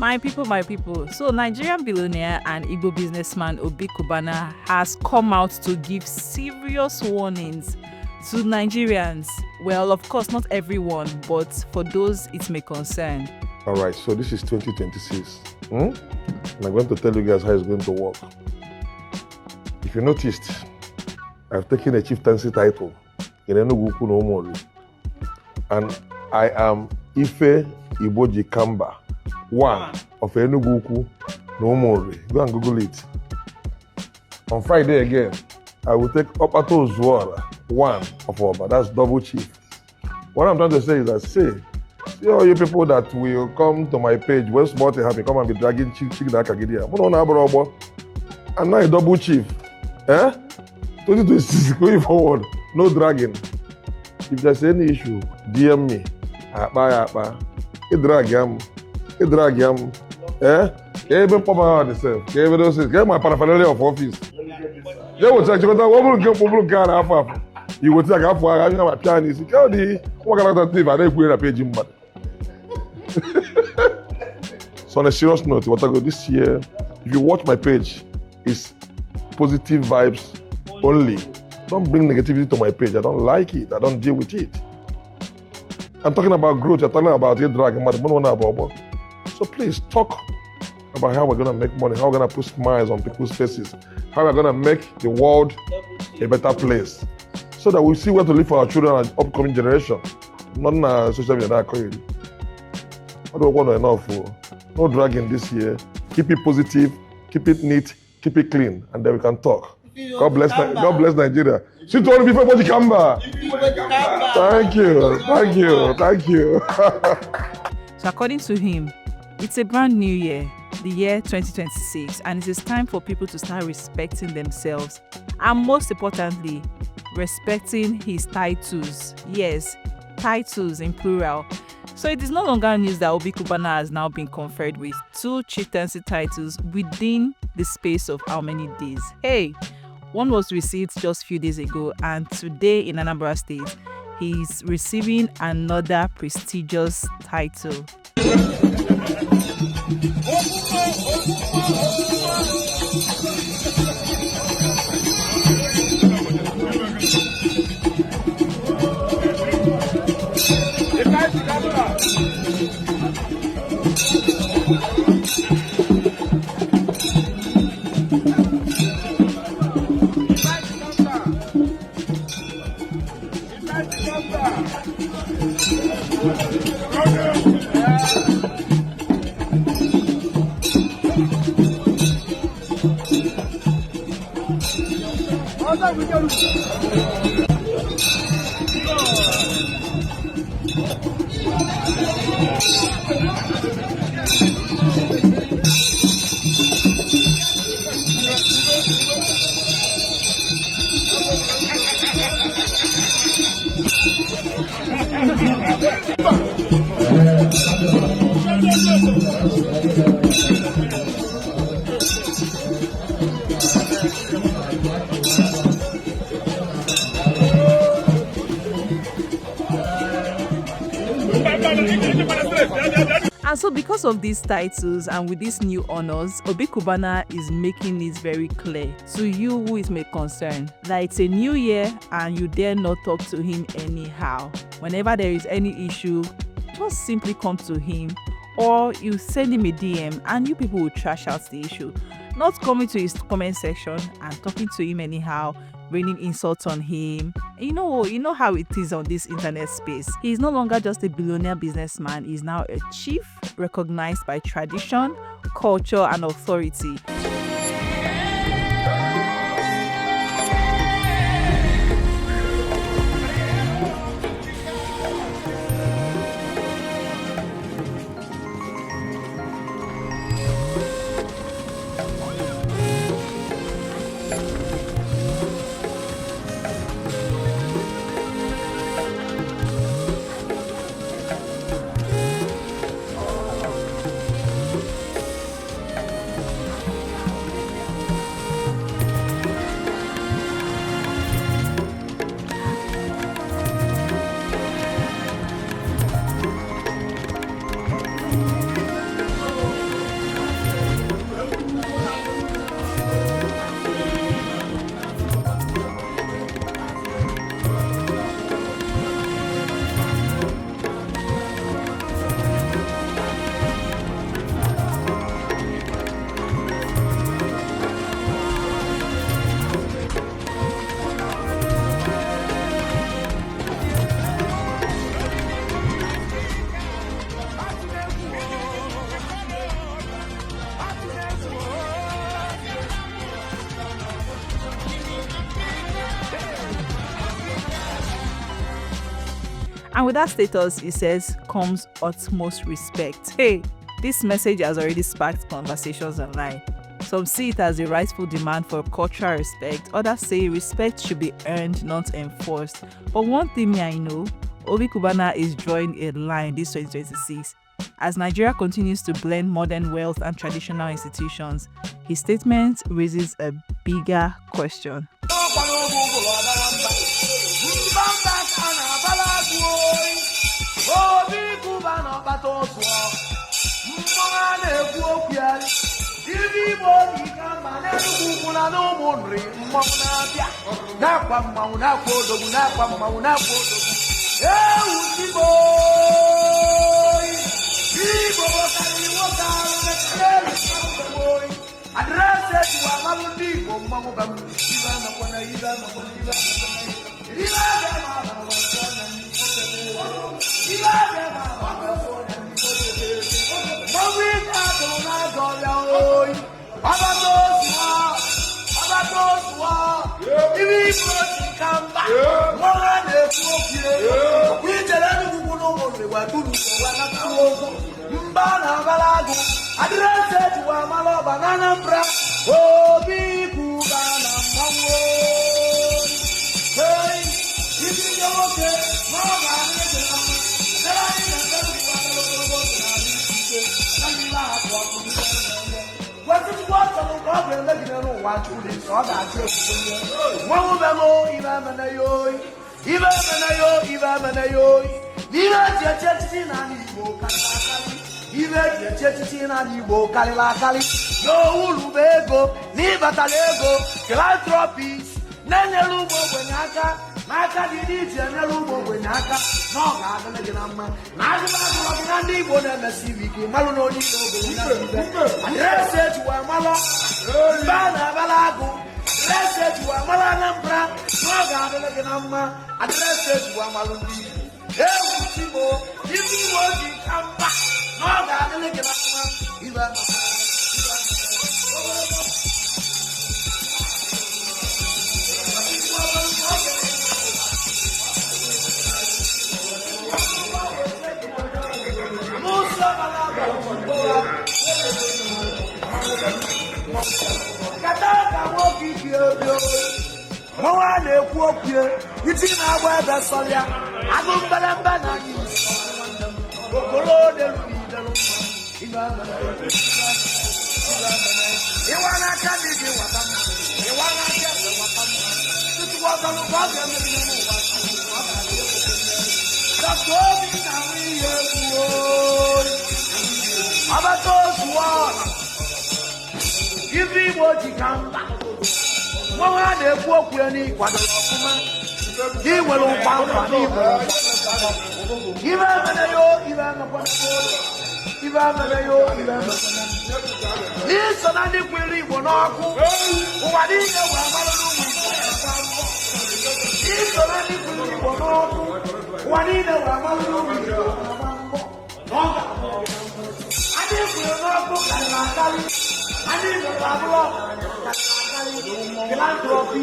My people. So Nigerian billionaire and Igbo businessman Obi Kubana has come out to give serious warnings to Nigerians. Well, of course, not everyone, but for those it may concern. All right, so this is 2026. And I'm going to tell you guys how it's going to work. If you noticed, I've taken a chieftaincy title in Enugu no Omori. And I am Ife Iboji Kamba, one of Enugu no Omori. Go and Google it. On Friday again, I will take Opato Zuara, one of Oba. That's double chief. What I'm trying to say is that, see all you people that will come to my page when small thing happen, come and be dragging chick that Kagidia. I'm not a double chief. 2026 going forward, no dragging. If there's any issue, DM me. Drag him. Even pop out yourself. Get my paraphernalia of office. They will say, you will take half hour, I'm a pianist. What kind of thing? I don't put a page in. So on a serious note, what I go this year, if you watch my page, it's positive vibes only. Don't bring negativity to my page. I don't like it. I don't deal with it. I'm talking about growth. You're talking about it dragging. So please talk about how we're gonna make money, how we're gonna put smiles on people's faces, how we're gonna make the world a better place, so that we see where to live for our children and upcoming generation. Not in social media that crazy. I don't want enough. No dragging this year. Keep it positive, keep it neat, keep it clean, and then we can talk. God bless Nigeria. See to all the people Obi Kubana. Thank you. So according to him, it's a brand new year, the year 2026, and it is time for people to start respecting themselves and most importantly, respecting his titles. Yes, titles in plural. So it is no longer news that Obi Kubana has now been conferred with 2 chieftaincy titles within the space of how many days? Hey, one was received just a few days ago, and today in Anambra State, he's receiving another prestigious title. And so because of these titles and with these new honors, Obi Kubana is making it very clear to you who it may concern that it's a new year and you dare not talk to him anyhow. Whenever there is any issue, just simply come to him or you send him a DM and you people will trash out the issue. Not coming to his comment section and talking to him anyhow, raining insults on him. You know how it is on this internet space. He's no longer just a billionaire businessman. He's now a chief recognized by tradition, culture, and authority. And with that status, he says, comes utmost respect. Hey, this message has already sparked conversations online. Some see it as a rightful demand for cultural respect. Others say respect should be earned, not enforced. But one thing I know, Obi Kubana is drawing a line this 2026. As Nigeria continues to blend modern wealth and traditional institutions, his statement raises a bigger question. Obi Kubana, Maka didi tiana lubo wenaka no ga adele gina ma na ga ba go na ndi go na masivi ki malu no ni go na adresse tu wa malo bana balago adresse tu wa mala nambra no ga adele gina ma adresse tu wa malu ndi e utimo ibi wo di kamba no ga adele gina ma iba Kataka woki kiobio Mwa le kuopie Iti na webe solia Agumbalemba na nisi Okolo de luidelo Iwana kadidi watama Iwana kese watama Tutu wakalu wage mekinu watama Kakobi na wiye kuoi Abatoswa Ibi moji kamba Mwa de kuopie ni kwa dokuma Iwe lumpamba ni iwe Iwe meneyo, iwe meneyo Iwe meneyo, iwe meneyo Iso na ndi kwili wonoku Uwadine wamalo numu Iso na ndi kwili wonoku Uwadine wamalo numu Nonga Adi kwili wonoku kalakali Adi kwili wonoku kalakali Philanthropy